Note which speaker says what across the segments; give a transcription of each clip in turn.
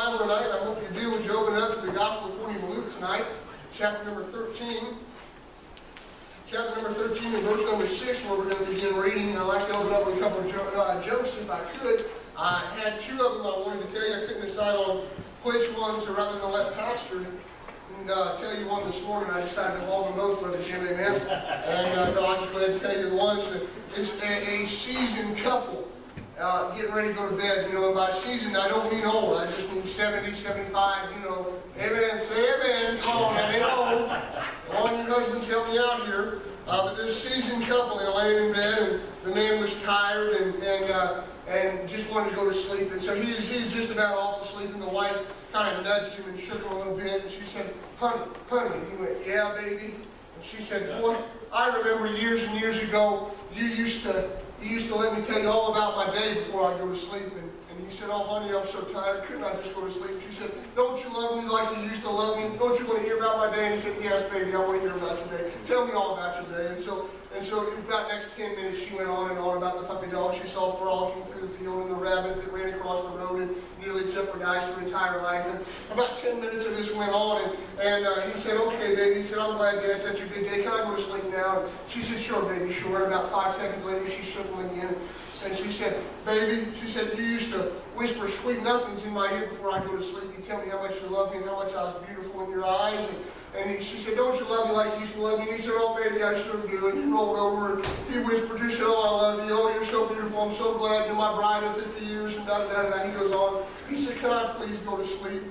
Speaker 1: Bible tonight, I hope you do. Would you open it up to the Gospel according to Luke tonight, chapter number 13. Chapter number 13 and verse number 6, where we're going to begin reading. I'd like to open up with a couple of jokes if I could. I had two of them I wanted to tell you. I couldn't decide on which ones, so rather than let Pastor tell you one this morning, I decided to hold them both, Brother Jim, amen. And I'll just go ahead and tell you the ones. It's a seasoned couple getting ready to go to bed. You know, and by seasoned, I don't mean old. I just mean 70, 75, you know. Amen. Say amen. Come on, that ain't old. All you husbands help me out here. But this seasoned couple, they're laying in bed, and the man was tired and just wanted to go to sleep. And so he's just about off to sleep, and the wife kind of nudged him and shook him a little bit. And she said, honey. And he went, yeah, baby. And she said, boy, I remember years and years ago, you used to let me tell you all about my day before I go to sleep. And he said, oh, honey, I'm so tired. Couldn't I just go to sleep? She said, don't you love me like you used to love me? Don't you want to hear about my day? And he said, yes, baby, I want to hear about your day. Tell me all about your day. And so about the next 10 minutes, she went on and on about the puppy dog she saw frolicking through the field and the rabbit that ran across the road and nearly jeopardized her entire life. And about 10 minutes of this went on, and he said, okay, baby. He said, I'm glad Dad's such a good day. Can I go to sleep now? And she said, sure, baby, sure. And about 5 seconds later, she shook him again. And she said, baby, she said, you used to whisper sweet nothings in my ear before I go to sleep. You tell me how much you love me and how much I was beautiful in your eyes. And she said, don't you love me like you used to love me? And he said, oh, baby, I sure do. And he rolled over and he whispered, he said, oh, I love you. Oh, you're so beautiful. I'm so glad you're my bride of 50 years. And da-da-da-da. He goes on. He said, can I please go to sleep?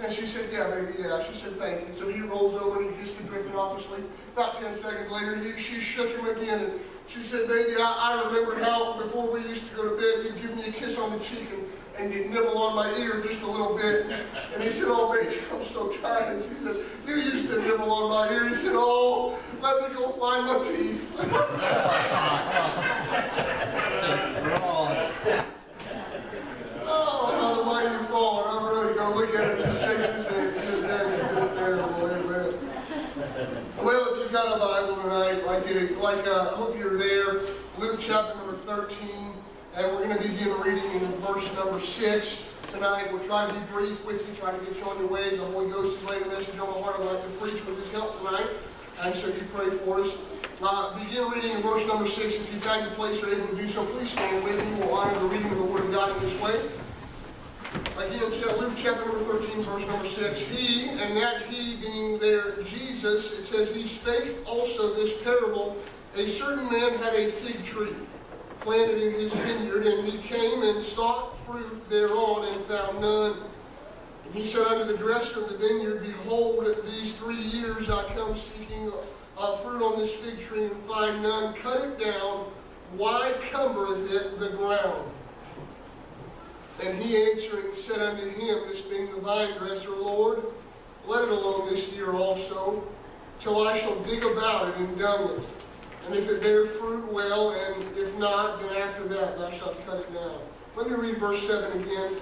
Speaker 1: And she said, yeah, baby, yeah. She said, thank you. So he rolls over and he gets to drifting off to sleep. About 10 seconds later, she shook him again. And she said, baby, I remember how before we used to go to bed, you'd give me a kiss on the cheek and you'd nibble on my ear just a little bit. And he said, oh, baby, I'm so tired. And she said, you used to nibble on my ear. He said, oh, let me go find my teeth. Oh, how the mighty have fallen. I'm really going to look at it and say this is terrible. Amen. Well, if you've got a Bible tonight, I hope you're there. Luke chapter number 13, and we're going to begin reading in verse number 6 tonight. We'll try to be brief with you, try to get you on your way. The Holy Ghost has laid a message on my heart I'd like to preach with His help tonight, and so you pray for us. Begin reading in verse number 6. If you've got your place, you're able to do so, please stand with me. We'll honor the reading of the Word of God in this way. Again, Luke chapter number 13, verse number 6. He, and that he being there, Jesus, it says, he spake also this parable. A certain man had a fig tree planted in his vineyard, and he came and sought fruit thereon, and found none. And he said unto the dresser of the vineyard, behold, these 3 years I come seeking fruit on this fig tree, and find none. Cut it down. Why cumbereth it the ground? And he answering said unto him, this being the vine dresser, Lord, let it alone this year also, till I shall dig about it and dung it. And if it bear fruit, well, and if not, then after that thou shalt cut it down. Let me read verse 7 again.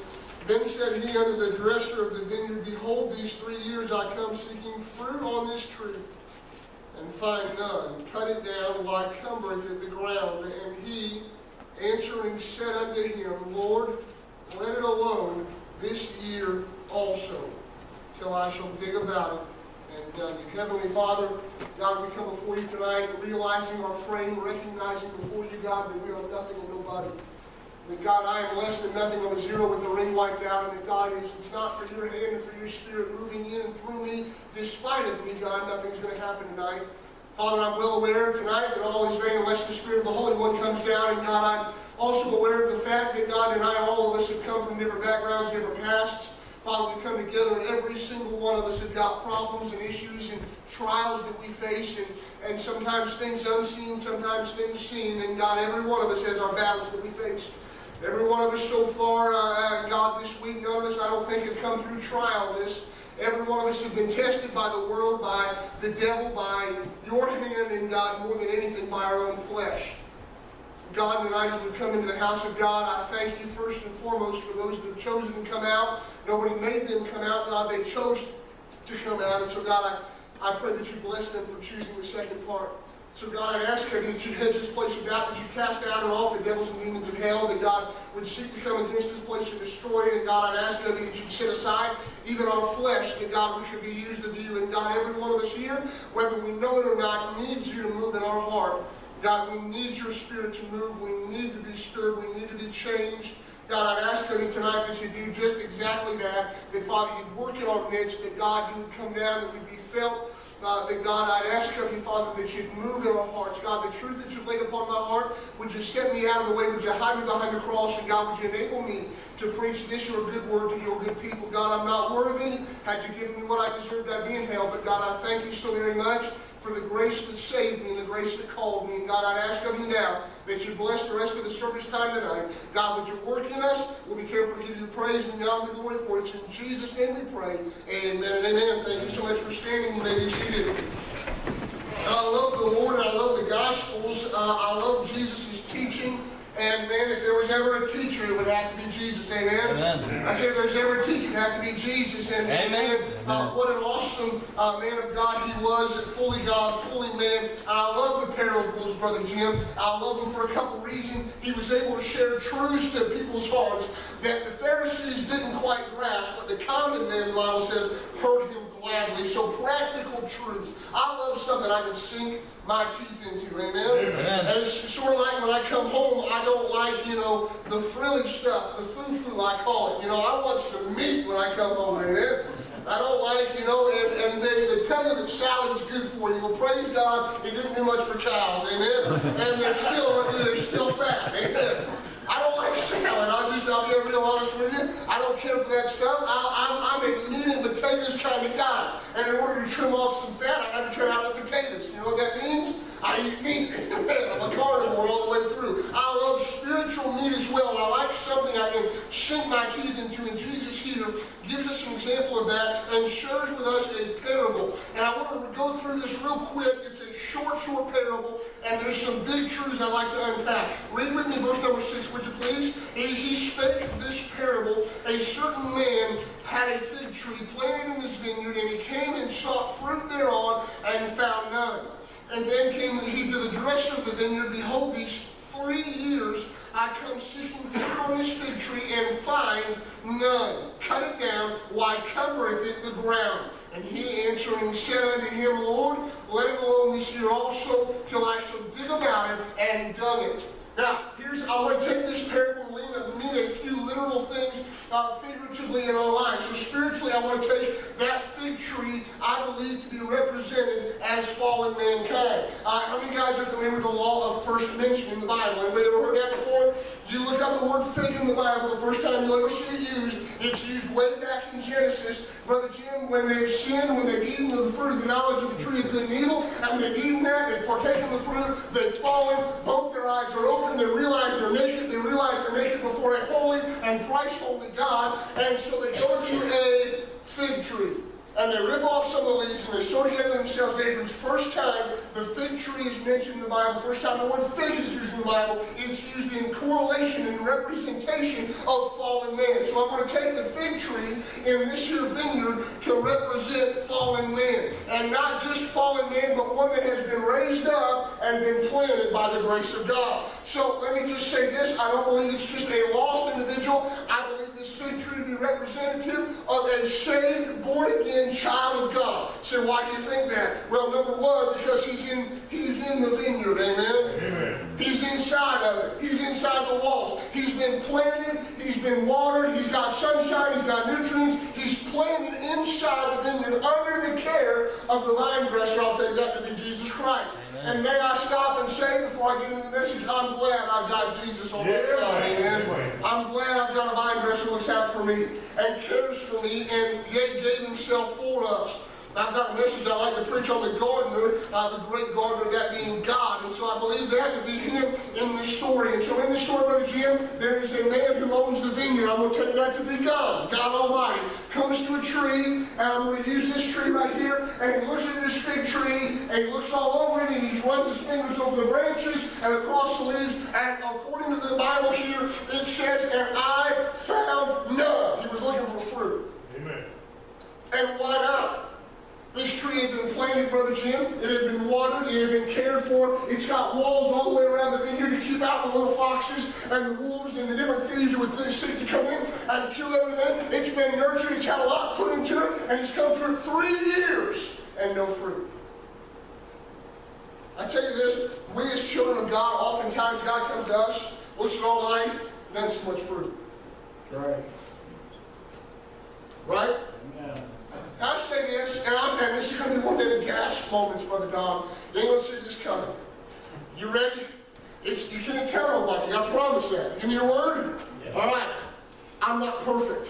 Speaker 1: Then said he unto the dresser of the vineyard, behold, these 3 years I come seeking fruit on this tree, and find none. Cut it down, why cumbereth it the ground? And he answering said unto him, Lord, let it alone this year also, till I shall dig about it and done it. Heavenly Father, God, we come before you tonight, realizing our frame, recognizing before you, God, that we are nothing and nobody. That, God, I am less than nothing on the zero with the ring wiped out, and that, God, it's not for your hand and for your Spirit moving in and through me. Despite of me, God, nothing's going to happen tonight. Father, I'm well aware tonight that all is vain unless the Spirit of the Holy One comes down, and, God, I'm also aware of the fact that God and I, all of us have come from different backgrounds, different pasts. Father, we come together and every single one of us have got problems and issues and trials that we face, and sometimes things unseen, sometimes things seen. And God, every one of us has our battles that we face. Every one of us so far, God, this week, none of us, I don't think, have come through trial this. Every one of us have been tested by the world, by the devil, by your hand, and God, more than anything, by our own flesh. God, tonight as we come into the house of God, I thank you first and foremost for those that have chosen to come out. Nobody made them come out. God, they chose to come out. And so, God, I pray that you bless them for choosing the second part. So God, I'd ask that you'd hedge this place about, that you'd cast out and off the devils and demons of hell, that God would seek to come against this place and destroy it. And God, I'd ask that you'd set aside even our flesh, that God, we could be used of you. And God, every one of us here, whether we know it or not, needs you to move in our heart. God, we need your Spirit to move. We need to be stirred. We need to be changed. God, I'd ask of you tonight that you do just exactly that. That, Father, you'd work in our midst. That, God, you would come down, that we'd be felt. That, God, I'd ask of you, Father, that you'd move in our hearts. God, the truth that you've laid upon my heart, would you set me out of the way? Would you hide me behind the cross? And, God, would you enable me to preach this, your good word to your good people? God, I'm not worthy. Had you given me what I deserved, I'd be in hell. But, God, I thank you so very much for the grace that saved me and the grace that called me. And God, I'd ask of you now that you bless the rest of the service time tonight. God, would you work in us? We'll be careful to give you the praise and the honor and the glory for it. It's in Jesus' name we pray. Amen and amen. Thank you so much for standing. You may be seated. I love the Lord and I love the Gospels. I love Jesus' teaching. And man, if there was ever a teacher, it would have to be Jesus. Amen? Amen. I say if there's ever a teacher, it would have to be Jesus. And amen. What an awesome man of God he was, fully God, fully man. I love the parables, Brother Jim. I love them for a couple reasons. He was able to share truths to people's hearts that the Pharisees didn't quite grasp, but the common man, the Bible says, heard him gladly. So practical truths. I love something I can sink my teeth into. Amen? Amen. And it's sort of like when I come home, I don't like, the frilly stuff, the foo-foo I call it. I want some meat when I come home. Amen? I don't like, and they tell you that salad is good for you. Well, praise God, it didn't do much for cows. Amen? And they're still fat. Amen? I don't like salad. I'll be real honest with you. I don't care for that stuff. I'm a meat and potatoes kind of guy. And in order to trim off some fat, I have to cut out the potatoes. You know what that means? I eat meat. I'm a carnivore all the way through. I love spiritual meat as well. And I like something I can sink my teeth into. And Jesus here gives us an example of that and shares with us a parable. And I want to go through this real quick. It's a short parable. And there's some big truths I'd like to unpack. Read with me verse number 6, would you please? He spake this parable. A certain man had a fig tree planted in his vineyard, and he came and sought fruit thereon, and found none. And then came he to the dresser of the vineyard. Behold, these 3 years I come seeking fruit on this fig tree, and find none. Cut it down, why cumbereth it the ground? And he answering said unto him, Lord, let it alone this year also, till I shall dig about it, and dung it. Now, I want to take this parable and mean a few literal things figuratively in our lives. So spiritually, I want to take that fig tree, I believe, to be represented as fallen mankind. How many guys are familiar with the law of first mention in the Bible? Anybody ever heard that before? You look up the word fig in the Bible, the first time you'll ever see it used, it's used way back in Genesis. Brother Jim, when they've sinned, when they've eaten of the fruit of the knowledge of the tree of good and evil, and they've eaten that, they've partaken of the fruit, they've fallen, both their eyes are open, they realize they're naked, before a holy and thrice holy God, and so they go to a fig tree. And they rip off some of the leaves and they sow together themselves acorns. First time the fig tree is mentioned in the Bible, first time the word fig is used in the Bible, it's used in correlation and representation of fallen man. So I'm going to take the fig tree in this here vineyard to represent fallen man. And not just fallen man, but one that has been raised up and been planted by the grace of God. So let me just say this, I don't believe it's just a lost individual. I believe this fig tree to be representative of a saved, born-again child of God. So why do you think that? Well, number one, because he's in the vineyard, amen? Amen. He's inside of it. He's inside the walls. He's been planted, he's been watered, he's got sunshine, he's got nutrients. He's planted inside the vineyard under the care of the vine dresser. I'll take that to be Jesus Christ. Amen. And may I stop and say before I get into the message, I'm glad I've got Jesus on my side. Amen. I'm glad I've got a vine dresser who looks out for me and cares for me and yet gave himself for us. I've got a message I like to preach on the gardener, the great gardener, that being God. And so I believe that to be him in this story. And so in this story, Brother Jim, there is a man who owns the vineyard. I'm going to take that to be God, God Almighty. Comes to a tree, and I'm going to use this tree right here, and he looks at this fig tree, and he looks all over it, and he runs his fingers over the branches and across the leaves. And according to the Bible here, it says, and I found none. He was looking for fruit. Amen. And why not? This tree had been planted, Brother Jim. It had been watered. It had been cared for. It's got walls all the way around the vineyard to keep out the little foxes and the wolves and the different thieves who would seek to come in and kill everything. It's been nurtured. It's had a lot put into it, and it's come through 3 years and no fruit. I tell you this, we as children of God, oftentimes God comes to us, looks at our life, and not so much fruit.
Speaker 2: Right.
Speaker 1: Right?
Speaker 2: Yeah.
Speaker 1: I say this, and this is going to be one of the gasp moments, Brother Don. You ain't going to see this coming. You ready? You can't tell nobody. I promise that. Give me your word. Yeah. All right. I'm not perfect.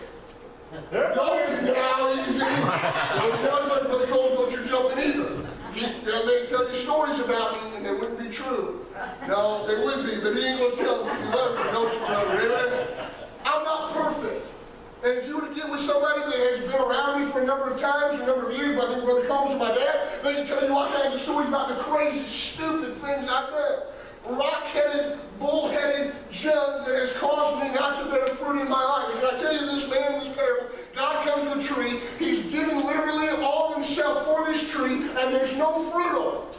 Speaker 1: Don't now, easy. Don't tell anybody, Brother Cole, don't you jump in either. They may tell you stories about me, and they wouldn't be true. No, they would be, but he ain't going to tell them. You love me, don't you, brother? Amen? I'm not perfect. And if you were to get with somebody that has been around me for a number of times, a number of years, but I think Brother Combs and my dad, they can tell you all kinds of stories about the crazy, stupid things I've done. Rock-headed, bull-headed junk that has caused me not to bear fruit in my life. And can I tell you this, man, in this parable, God comes to a tree, he's giving literally all of himself for this tree, and there's no fruit on it.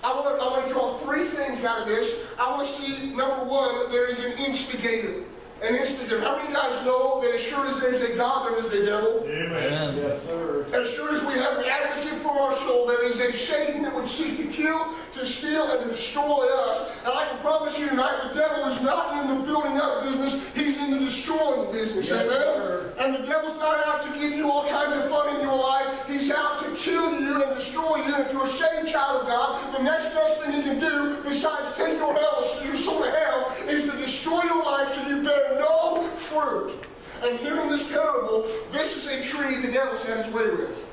Speaker 1: I want to draw 3 things out of this. I want to see, number 1, there is an instigator. An instigator. How many guys know that as sure as there's a God, there is a devil?
Speaker 2: Amen. Yes, sir.
Speaker 1: As sure as we have an advocate for our soul, there is a Satan that would seek to kill, to steal, and to destroy us. And I can promise you tonight, the devil is not in the building up business, he's in the destroying business. Yes, amen? Sir. And the devil's not out to give you all kinds of fun in your life. He's out to kill you and destroy you. And if you're a saved child of God, the next best thing he can do, besides take your soul to hell, is to destroy your life so you bear no fruit. And here in this parable, this is a tree the devil's had his way with.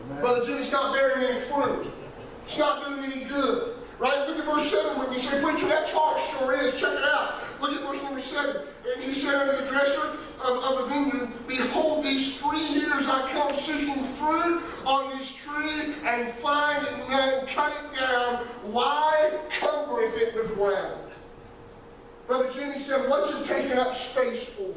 Speaker 1: Amen. Brother Jimmy's not bearing any fruit. It's not doing any good. Right? Look at verse 7 with me. Say, preacher, that's harsh. Sure is. Check it out. Look at verse number 7. And he said unto the dresser of the vineyard, behold, these 3 years I come seeking fruit on this tree, and find it none. Cut it down. Why cumbereth it the ground? Brother Jimmy said, what's it taking up space for?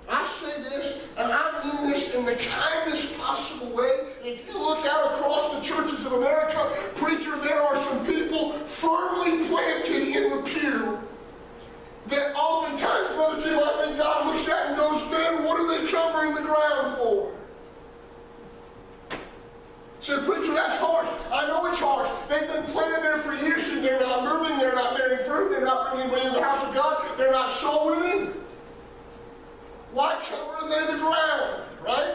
Speaker 1: I say this, and I mean this in the kindest possible way. If you look out across the churches of America, preacher, there are some people firmly planted in the pew that oftentimes, Brother Jim, I think God looks at and goes, man, what are they covering the ground for? Say, preacher, that's harsh. I know it's harsh. They've been planted there for years, and they're not moving, they're not bearing fruit, they're not bringing anybody into the house of God, they're not soul winning. Why cover they the ground, right?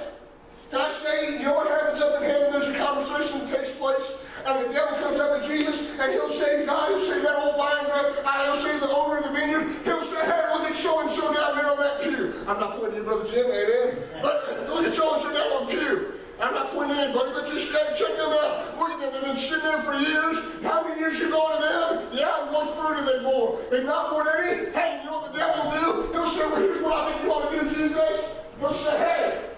Speaker 1: Can I say, you know what happens up in heaven? There's a conversation that takes place, and the devil comes up to Jesus, and he'll say to God, he'll say to that old vine grove, he'll say to the owner of the vineyard, he'll say, hey, look at so-and-so down there on that pew. I'm not pointing to you, Brother Jim, amen? But look at so-and-so down on the pew. I'm not pointing to anybody, but just check them out. Look at them. They've been sitting there for years. How many years you going to them? Yeah, what fruit have they bore? They've not borne any? Hey, you know what the devil will do? He'll say, well, here's what I think you ought to do, Jesus. He'll say, hey,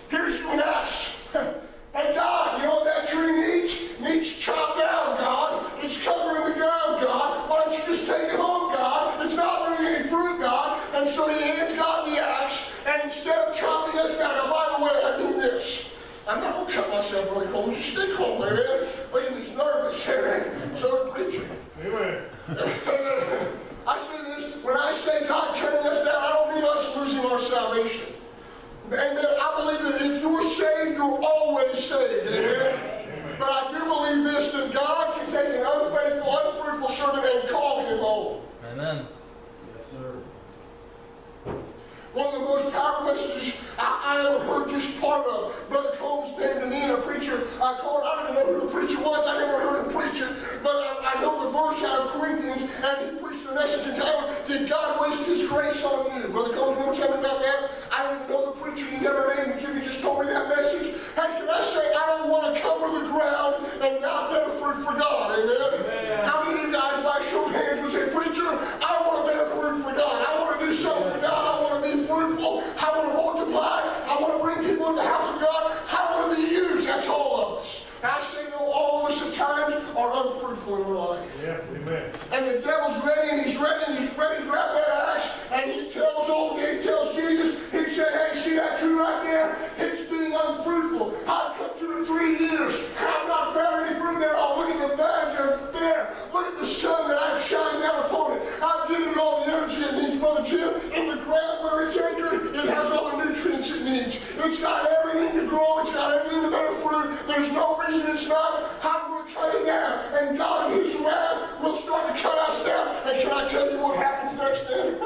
Speaker 1: here's you an axe. Hey, God, you know what that tree needs? Needs chopped down, God. It's covering the ground, God. Why don't you just take it home, God? It's not bringing any fruit, God. And so he hands God the axe, and instead of chopping us down, now, by the way, I do this. I'm not going to cut myself really cold. Just stick home, amen. Look at he's nervous, amen. So is preaching. Amen. I say this, when I say God cutting us down, I don't mean us losing our salvation. And I believe that if you're saved, you're always saved, amen. Amen. But I do believe this, that God can take an unfaithful, unfruitful servant and call him home. Amen. Yes, sir. One of the most powerful messages I ever heard just part of. Brother Combs came to me and a preacher. I don't even know who the preacher was. I never heard him preach it. But I know the verse out of Corinthians, and he preached a message entitled, Did God Waste His Grace on You? Brother Combs, you want to tell me about that? I don't even know the preacher. He never named me. Jimmy just told me that message. Hey, can I say I don't want to cover the ground and not bear fruit for God? Amen? Amen. How many of you guys, by show of hands, would say, preacher, I want to bear fruit for God. I want to do something for God. I want to be fruitful. I want to multiply. I want to bring people into the house of God. I want to be used. That's all of us. I say, though, all of us at times are unfruitful in our life. Yeah, amen. And the devil's ready, and he's ready to grab that axe, and he tells old Dave, It's got everything to grow. It's got everything to bear fruit. There's no reason it's not. I'm going to cut it down. And God in his wrath will start to cut us down. And can I tell you what happens next then?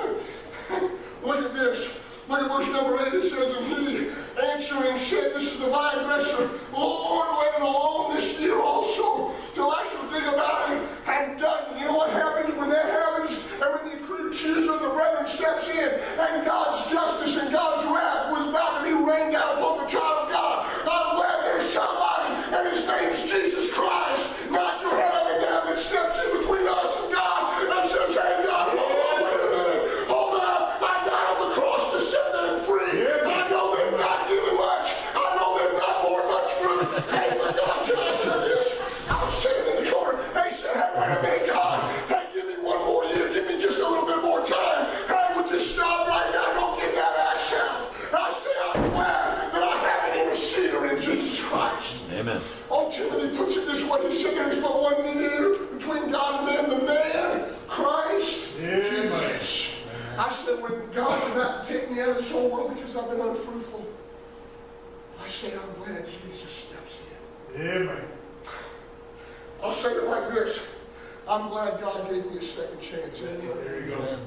Speaker 1: Look at this. Look at verse number 8. It says, and he answering said, this is the vine dresser, Lord, let it alone this year also, till I shall dig about it and dug it. You know what happens when that happens? Every accuser of the brethren steps in, and God's justice and God's wrath was about to be rained down upon the child of God. I'm glad there's somebody, and his name's Jesus Christ, not your head up and down, that steps in between us and God and says, hey, God, hold on, wait a minute. Hold up. I died on the cross to set them free. I know they've not given much. I know they've not borne much fruit. Hey, but God, can I say this? I was sitting in the corner. They said, hey, wait a minute, God. Hey, give me one more year. Give me just a little bit more time. Hey, would you stop right now? Don't get that axe out. I say, I'm glad that I have it in a cedar in Jesus Christ.
Speaker 3: Amen.
Speaker 1: Oh, Timothy puts it this way. He said, there's but one mediator between God and man, the man, Christ Jesus. I said, when God did not take me out of this whole world because I've been unfruitful, I say, I'm glad Jesus steps in.
Speaker 2: Amen.
Speaker 1: I'll say it like this. I'm glad God gave me a second chance.
Speaker 2: There you go.
Speaker 3: Amen.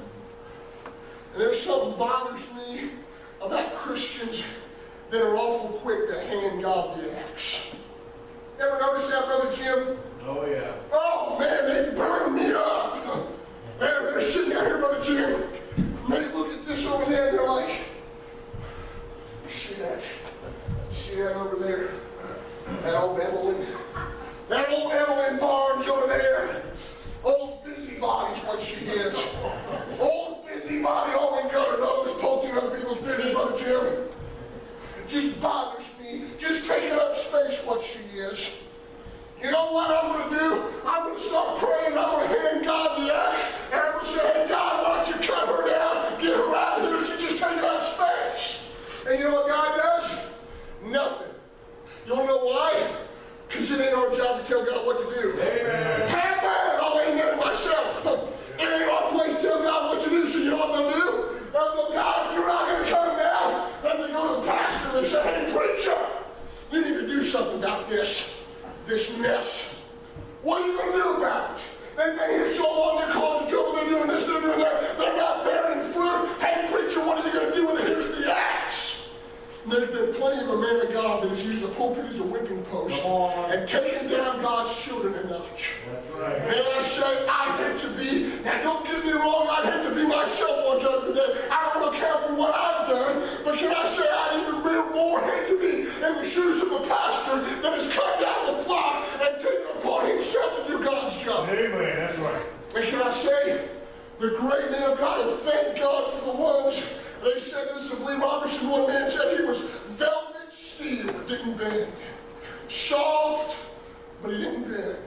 Speaker 1: And there's something bothers me about Christians that are awful quick to hand God the axe. Ever notice that, Brother Jim?
Speaker 2: Oh, yeah.
Speaker 1: Oh, man, they burn me up. They're sitting out here, Brother Jim. They look at this over there, and they're like, see that? See that over there? That old Evelyn? That old Evelyn Barnes over there? Old busybody's what she is. Old busybody, all we got her nose poking other people's business, Brother Jim. It just bothers me. Just taking up space what she is. You know what I'm going to do? I'm going to start praying. I'm going to hand God the axe. And I'm going to say, hey, God, why don't you cut her down? Get her out of here. She's just taking up space. And you know what God does? Nothing. You want to know why? Because it ain't our job to tell God what to do.
Speaker 2: Amen.
Speaker 1: Hey, man, I'll amen it myself. It ain't our place to tell God what to do. So you know what I'm going to do? I'm going to go, God, if you're not going to come down, let me go to the pastor and say, hey, preacher, you need to do something about this mess. What are you going to do about it? They've been here so long, they're causing trouble, they're doing this, they're doing that, they're not bearing fruit. Hey, preacher, what are you going to do with it? Here's the axe. There's been plenty of a man of God that has used the pulpit as a whipping post and taken down God's children a notch.
Speaker 2: That's right.
Speaker 1: And I say, I hate to be, now don't get me wrong, I'd hate to be myself on Judgment Day. I don't account for what I've done, but can I say I'd even more hate to be in the shoes of a pastor that has cut down the flock and taken upon himself to do God's job.
Speaker 2: Amen. That's right.
Speaker 1: And can I say, the great man of God, and thank God for the ones, they said this of Lee Robertson, one man said he was velvet steel, didn't bend. Soft, but he didn't bend.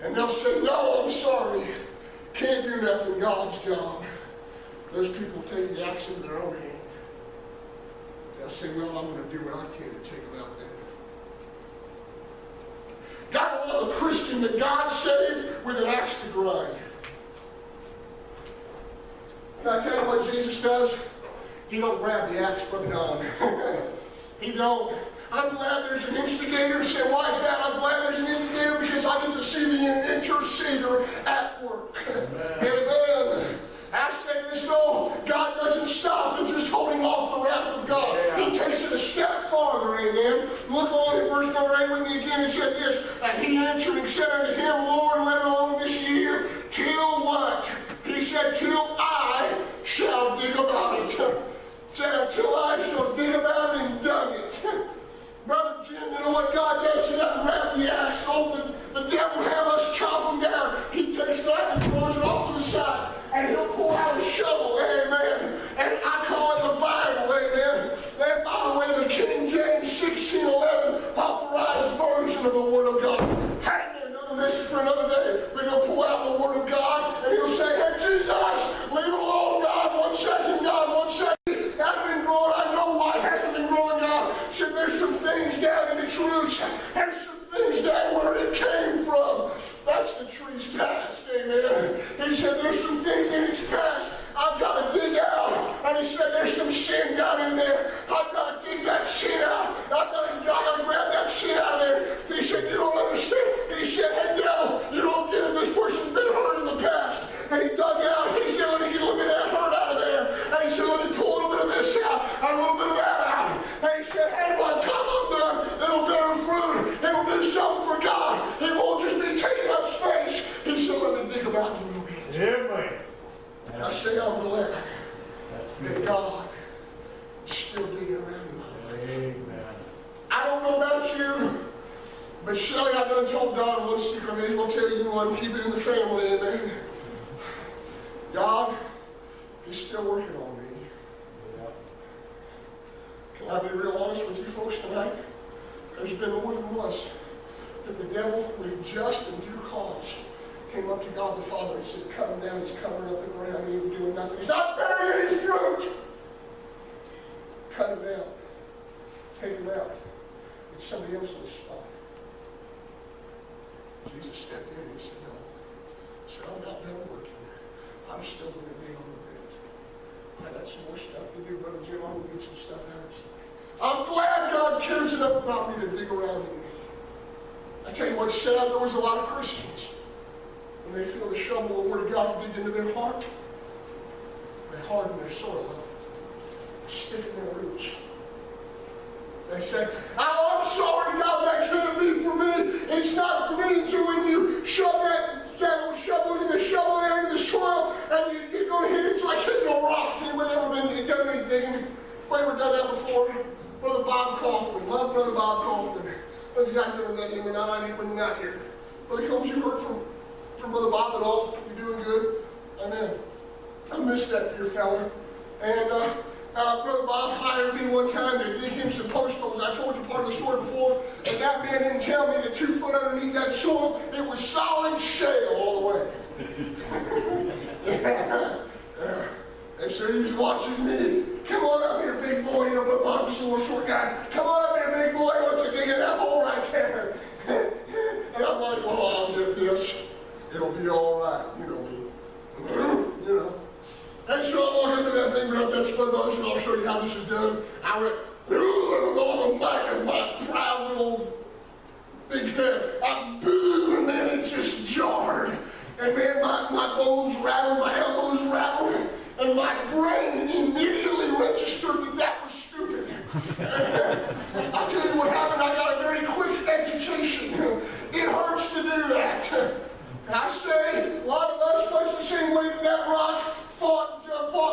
Speaker 1: And they'll say, no, I'm sorry, can't do nothing, God's job. Those people take the axe into their own hand. They'll say, well, I'm going to do what I can to take them out there. God will love a Christian that God saved with an axe to grind. Can I tell you what Jesus does? He don't grab the axe, Brother Don. He don't. I'm glad there's an instigator. Say, why is that? I'm glad there's an instigator because I get to see the interceder at work. Amen. I say this though, God doesn't stop at just holding off the wrath of God. He takes it a step farther, amen. Look on in verse number 8 with me again. It says this, and he answered and said unto him, Lord, let it alone this year, till what? He said, till I shall dig about it. Said, until I shall dig about it and dug it. Brother Jim, you know what God does? He doesn't wrap the axe off. The devil have us chop him down. He takes that and throws it off to the side. And he'll pull out a shovel, amen. And I call it the Bible, amen. And by the way, the King James 1611 authorized version of the Word of God. Hey, another message for another day. We're going to pull out the Word of God, and he'll say, hey, Jesus, leave it alone, God. 1 second, God, 1 second. It hasn't been growing. I know why it hasn't been growing, God. Said there's some things down in its roots. There's some things down where it came from. That's the tree's past, amen. He said there's some things in its past I've got to dig out. And he said there's some sin down in there I've got to that God is still digging around in my life.
Speaker 2: Amen.
Speaker 1: I don't know about you, but Shelly, I done told God one secret, I may as well tell you one, keep it in the family, amen. God is still working on me.
Speaker 2: Yep.
Speaker 1: Can I be real honest with you folks tonight? There's been more than once that the devil, with just and due cause, came up to God the Father and said, cut him down, he's covering up the ground, he ain't doing nothing, he's not bearing any fruit. Cut him down. Take him out. It's somebody else's spot. Jesus stepped in and he said, no. He said, I'm not done working. I'm still going to be on the bed. I got some more stuff to do, Brother Jim. I'm going to get some stuff out of his life. I'm glad God cares enough about me to dig around in me. I tell you what's sad, there was a lot of Christians, when they feel the shovel of the Word of God dig into their heart, they harden their soil up, stiffen their roots. They say, oh, I'm sorry, God, that can't be for me. It's not for me. So when you shove that old shovel into the shovel there into the soil, and you're going to hit it, it's like hitting a rock. Anybody ever done any digging? Anybody ever done that before? Brother Bob Kaufman. Love Brother Bob Kaufman. If you guys ever met him, and I ain't even not here. Brother Combs, you heard from Brother Bob at all? You doing good? Amen. I missed that dear fella. And Brother Bob hired me one time to dig him some post holes. I told you part of the story before. And that man didn't tell me that 2 foot underneath that soil, it was solid shale all the way. And so he's watching me. Come on up here, big boy. You know, Brother Bob's just a little short guy. Come on up here, big boy. I want you to dig in that hole right there. And I'm like, well, I'll get this. It'll be all right. You know me. You know. And so I walk into that thing, grab that spud box, and I'll show you how this is done. I went with all the might of my proud little big head. I booed, and man, it just jarred. And man, my bones rattled, my elbows rattled, and my brain immediately registered that that was stupid. And I'll tell you what happened. I got a very quick education. It hurts to do that. And I say, a lot of us, much the same way that rock fought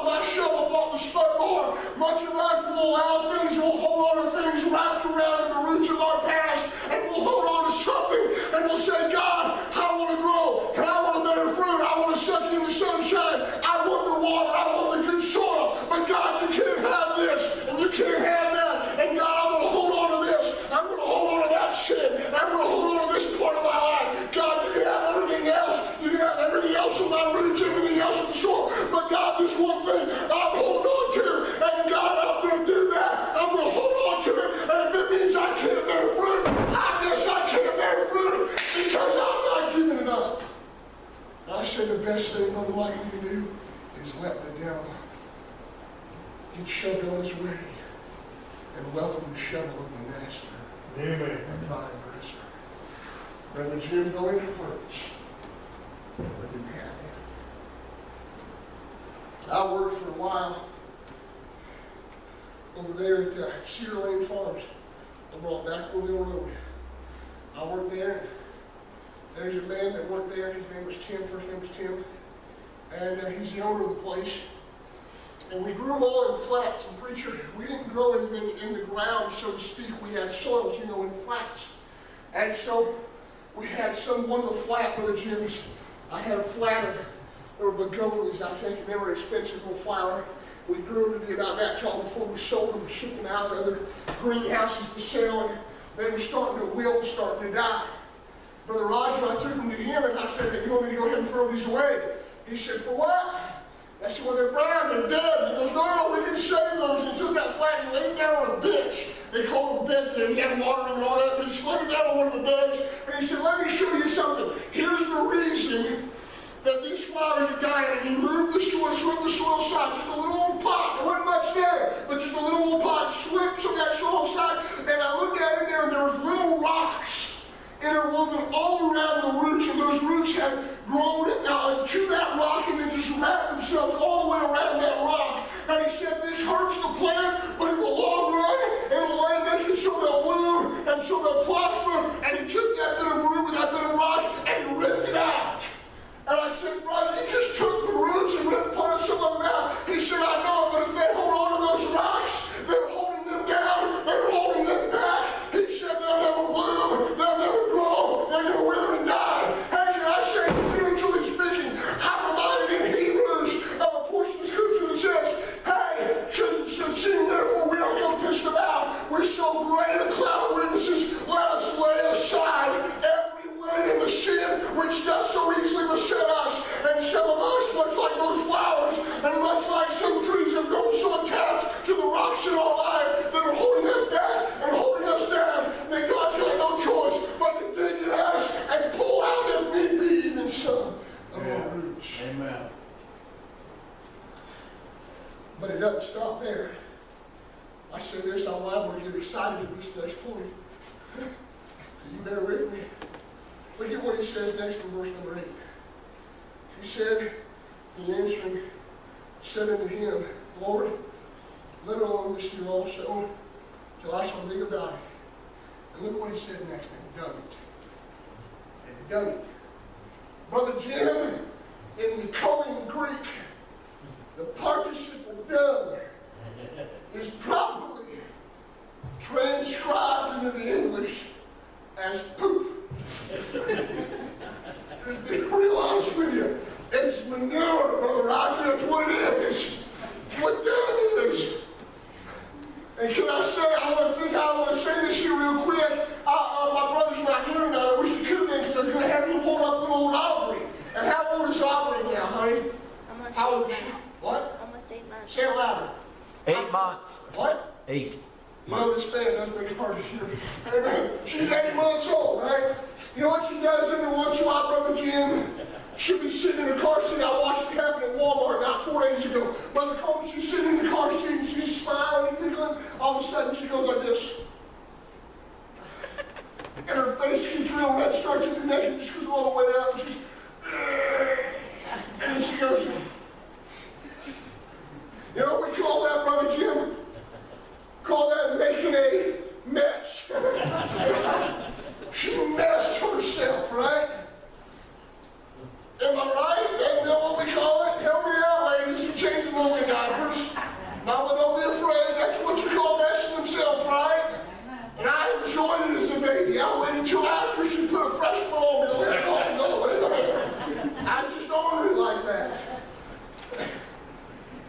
Speaker 1: my shovel, fought the spud bar. Much of us will allow things, we'll hold on to things wrapped around in the roots of our past, and we'll hold on to something, and we'll say, God, I want to grow, and I want to bear fruit, I want to suck in the sunshine, I want the water, I want the good soil, but God, you can't have this, and you can't have that, and God, I'm going to hold on to this, I'm going to hold on to that sin, I'm going to hold on to this part of my life. God, you can have everything else, you can have everything else in my roots, everything else in the soil, but God, this one thing I'm holding on to, and God, I'm going to do that. I'm going to hold on to it, and if it means I can't bear fruit, I guess I can't bear fruit because I'm not giving it up. And I say the best thing, Brother Mike, you can do is let the devil get shoved on his way and welcome the shovel of the master.
Speaker 2: Amen.
Speaker 1: And vine dresser. Brother Jim, though it hurts, but didn't have it. I worked for a while over there at Cedar Lane Farms, over on Backville Mill Road. I worked there. There's a man that worked there. His name was Tim. First name was Tim. And he's the owner of the place. And we grew them all in flats. And preacher, we didn't grow anything in the ground, so to speak. We had soils, you know, in flats. And so we had one of the flat with the gyms. I had a flat of, there were begonias, I think, and they were expensive little flower. We grew them to be about that tall before we sold them, shipped them out to other greenhouses to sell, and they were starting to wilt and starting to die. Brother Roger, I took them to him, and I said, hey, you want me to go ahead and throw these away? He said, for what? I said, well, they're brown, they're dead. He goes, no, we can save those. And he took that flat and laid it down on a bench. They called them beds there. He had water and all that, but he laid it down on one of the beds, and he said, let me show you something. Here's the reason that these flowers are dying. And he moved the soil, swept the soil aside, just a little old pot. There wasn't much there, but just a little old pot, swept some of that soil aside, and I looked at it there, and there was little rocks interwoven all around the roots, and those roots had grown to that rock and then just wrapped themselves all the way around that rock. And he said, this hurts the plant, but in the long run, it'll make it so they'll bloom and so they'll prosper. And he took that bit of root with that bit of rock and he ripped it out. And I said, brother, you just took the roots and ripped some of them out. He said, I know, but if they so great a cloud of witnesses, let us lay aside every weight and the sin which does so easily beset us. And some of us, much like those flowers, and much like some trees, have grown so attached to the rocks in our life that are holding us back and holding us down, that God's got no choice but to dig at us and pull out, if need be, even some of our roots.
Speaker 2: Amen.
Speaker 1: But it doesn't stop there. I say this, I'm liable to get excited at this next point. So you bear with me. Look at what he says next in verse number 8. He said, he answering, said unto him, Lord, let alone this year also, till I shall dig about it. And look at what he said next, and done it. And done it. Brother Jim, in the Koine Greek, the participle done is properly transcribed into the English as poop. To be real honest with you, it's manure, Brother Roger. That's what it is. It's what done is. And can I say, I want to say this here real quick. My brother's not here now. I wish he could have been, because I was going to have him hold up little old Aubrey. And how old is Aubrey now, honey? How old is she? What?
Speaker 3: Almost 8 months.
Speaker 1: Say it louder.
Speaker 4: 8 months.
Speaker 1: What?
Speaker 4: 8.
Speaker 1: You know this fan does make it hard to hear. Amen. She's 8 months old, right? You know what she does every once in a while, Brother Jim? She'll be sitting in the car seat. I watched it happen at Walmart about 4 days ago. Brother Combs, she's sitting in the car seat and she's smiling and giggling. All of a sudden she goes like this. And her face gets real red, starts at the neck and just goes all the way out. And she's, and then she goes, you know what we call that, Brother Jim? Call that making a mess. She messed herself, right? Am I right? Ain't that what we call it? Help me out, ladies. You change the only diapers. Mama, don't be afraid. That's what you call messing themselves, right? And I enjoyed it as a baby. I waited until after she put a fresh one on me to let it all go. I just ordered it like that.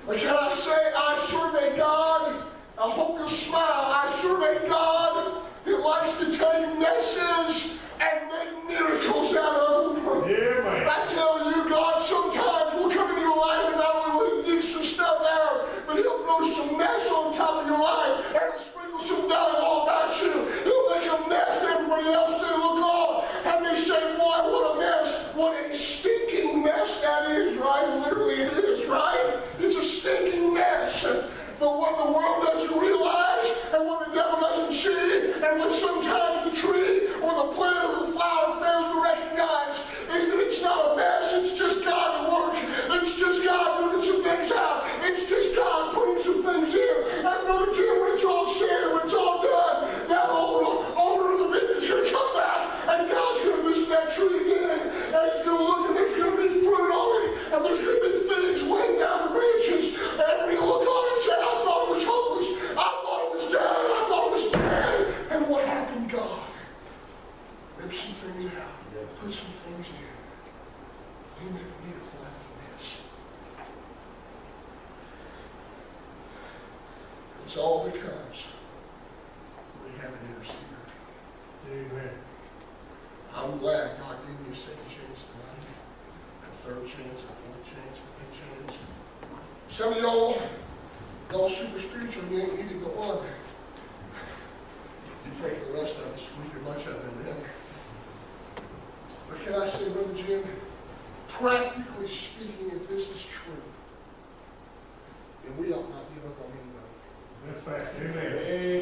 Speaker 1: But can I say, I survey God. I hope you'll smile. I survey God that likes to take messes and make miracles out of them.
Speaker 2: Yeah, man.
Speaker 1: I tell you, God sometimes will come into your life and not only dig some stuff out, but he'll throw some mess on top of your life and he'll sprinkle some dirt all about you. He'll make a mess that everybody else they look on and they say, boy, what a mess. What a stinking mess that is, right? Literally it is, right? It's a stinking mess. But what the world doesn't realize, and what the devil doesn't see, and what sometimes the tree or the plant or the flower fails to recognize, is that it's not a mess, it's just God at work. It's just God moving some things out. It's just God putting some things in. And Brother Jim, when it's all said, when it's all done, that old owner of the vineyard's going to come back, and God's going to visit that tree again, and he's going to look, and there's going to be fruit on it, and there's going to be figs weighing down the branches, and we look on and say, I thought it was hopeless. I thought it was dead. I thought it was dead. And what happened, God? Rip some things out. Put some things in. You make a beautiful out of this. It's all because we have an intercessor.
Speaker 2: Amen.
Speaker 1: I'm glad God gave me a second chance tonight. A third chance, a fourth chance, a fifth chance. Some of y'all super spiritual, you ain't need to go on. You pray for the rest of us. We do much of it then. But can I say, Brother Jim, practically speaking, if this is true, then we ought not give up on anybody.
Speaker 2: That's fact. Amen.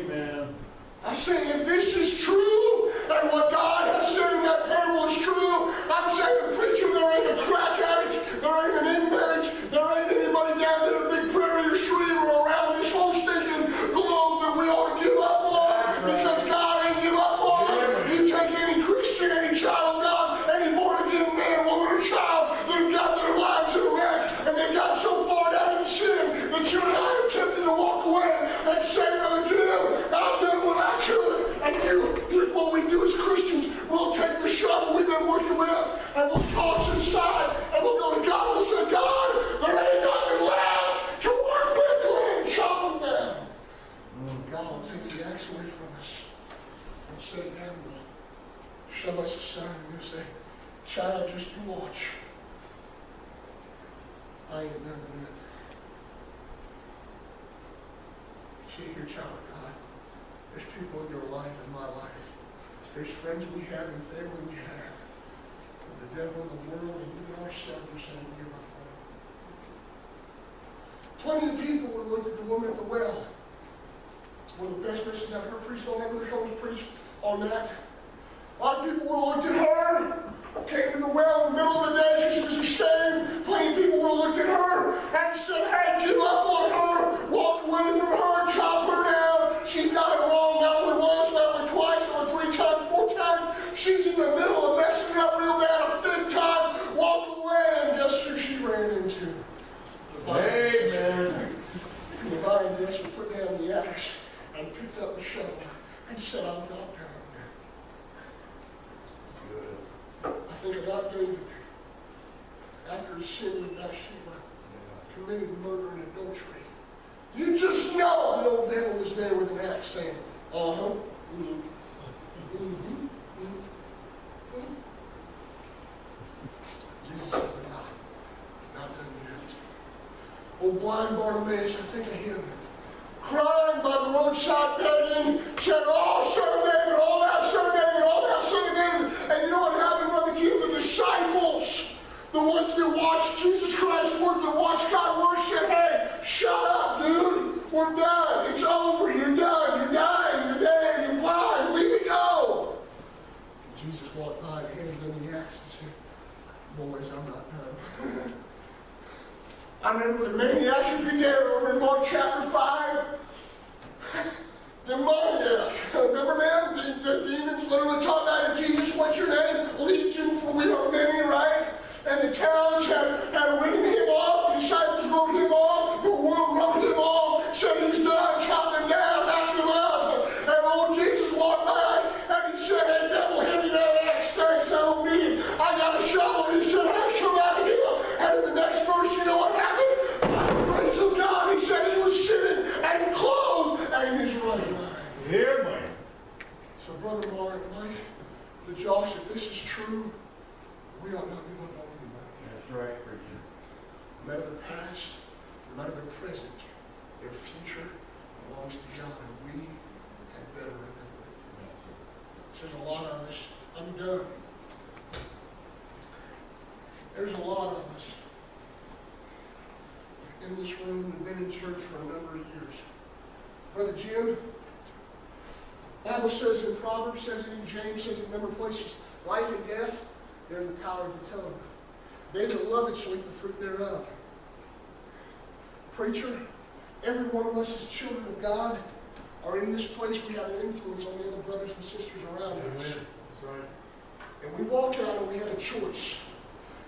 Speaker 4: Amen.
Speaker 1: I say, if this is true, and what God has said in that parable is true, I'm saying, preacher, there ain't a crack addict, there ain't an inmate, there ain't anybody down there in Big Prairie or Shreve or around this whole stinking globe that we ought to give up on, because God ain't give up on it. You take any Christian, any child of God, any born-again man, woman, or child that have got their lives in a wreck, and they've got so far down in sin that you and I are tempted to walk away and say, Brother Jim, I've done what I could, and you axe away from us. We'll set it down. We'll shove us aside and we'll say, child, just you watch. I ain't done yet. See here, child of God. There's people in your life and my life. There's friends we have and family we have. And the devil, the world, and even ourselves are saying, give up on it. Plenty of people would look at the woman at the well. One of the best messages I've heard preached on ever that comes preached on that. A lot of people would have looked at her, came to the well in the middle of the day because she was ashamed. Plenty of people would have looked at her and said, hey, give up on her, walk away from her, chop her down. She's got it wrong, not only once, not only twice, not only 3 times, 4 times. She's in the middle of messing it up real bad a 5th time, walk away, and guess who she ran into?
Speaker 4: Amen.
Speaker 1: The vine desk and put down the axe and picked up the shovel and said, I'm not done. I think about David. After his sin with Bathsheba, committed murder and adultery. You just know the old devil was there with an axe saying, uh-huh, Jesus said, not done yet. Old blind Bartimaeus, I think of him, crying by the roadside begging, said, oh, son of David, oh, thou son of David, oh, thou son of David. And you know what happened, Brother Jim? The disciples, the ones that watched Jesus Christ work, that watched God work, said, hey, shut up, dude. We're done. It's over. You're done. You're dying. You're there. You're blind. Leave it go. And Jesus walked by and handed them the axe and said, boys, I'm not done. I remember the maniac of Gadara over in Mark chapter 5. The maniac. Remember, man? The demons literally talked out of Jesus. What's your name? Legion, for we are many, right? And the towns had written him off. The disciples wrote him off. The world wrote him off. Said he's done. Chop him down. Hack him up. And old Jesus walked by and he said, hey, devil, hand me that axe. Thanks, I don't need it. I got a shovel. And he said, hey, come out of here. And in the next verse, you know what happened? By the grace of God, he said he was sitting and clothed and in his right mind.
Speaker 2: Yeah, man.
Speaker 1: So, Brother Mike, the Josh, if this is true, we ought not give up on anybody.
Speaker 4: That's right, preacher.
Speaker 1: No matter their past, no matter their present, their future belongs to God, and we had better remember it. There's a lot of us. I'm done. There's a lot of us in this room and been in church for a number of years. Brother Jim, the Bible says in Proverbs, says it in James, says it in a number of places, life and death, they're in the power of the tongue. They that love it shall eat the fruit thereof. Preacher, every one of us as children of God are in this place. We have an influence on the other brothers and sisters around us.
Speaker 2: That's right.
Speaker 1: And we walk out and we have a choice.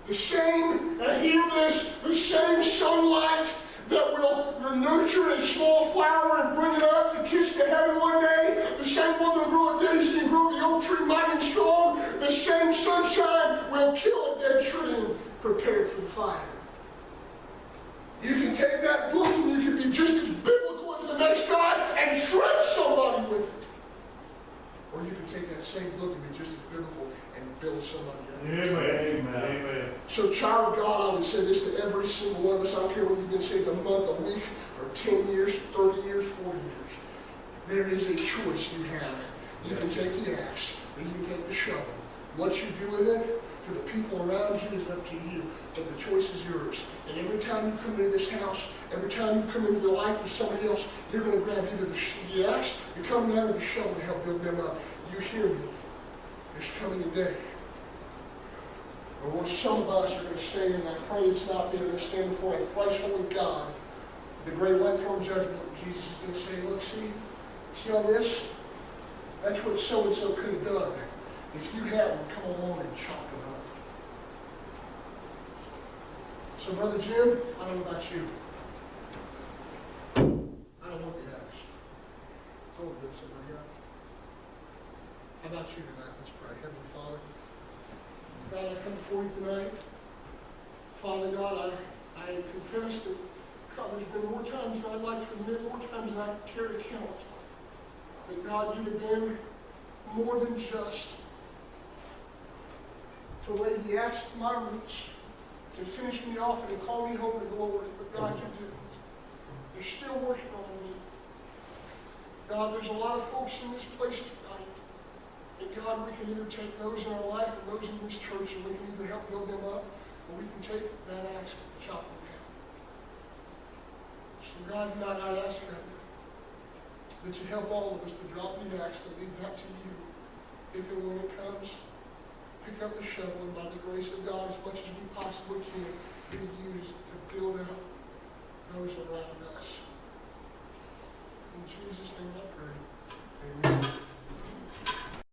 Speaker 1: The same, and hear this, the same sunlight that will nurture a small flower and bring it up to kiss the heaven one day, the same one that will grow a daisy and grow the oak tree mighty and strong, the same sunshine will kill a dead tree and prepare it for the fire. You can take that book and you can be just as biblical as the next guy and shred somebody with it. Or you can take that same book and be just as biblical and build somebody else.
Speaker 2: Amen. Amen.
Speaker 1: So, child of God, I would say this to every single one of us. I don't care whether you've been saved a month, a week, or 10 years, 30 years, 40 years. There is a choice you have. You can take the axe, or you can take the shovel. What you do with it, to the people around you, is up to you. But the choice is yours. And every time you come into this house, every time you come into the life of somebody else, you're going to grab either the axe, you're coming down with the shovel to help build them up. You hear me. There's coming a day. Or some of us are going to stand, and I pray it's not, they're going to stand before a threshold of God, the great white throne judgment. Jesus is going to say, look, see all this? That's what so-and-so could have done. If you hadn't, come along and chop them up. So, Brother Jim, I don't know about you. I don't want the axe. I want to build somebody up. How about you tonight? Let's pray. Heavenly Father, God, I come before you tonight. Father God, I confess that, God, there's been more times than I'd like to admit, more times than I care to count. But God, you'd have been more than just to lay the axe to my roots, to finish me off and to call me home to glory. But God, you didn't. You're still working on me. God, there's a lot of folks in this place tonight. And God, we can either take those in our life and those in this church, and we can either help build them up, or we can take that axe and chop them down. So God, tonight I'd ask that you help all of us to drop the axe, to leave that to you. If and when it comes, pick up the shovel, and by the grace of God, as much as we possibly can, to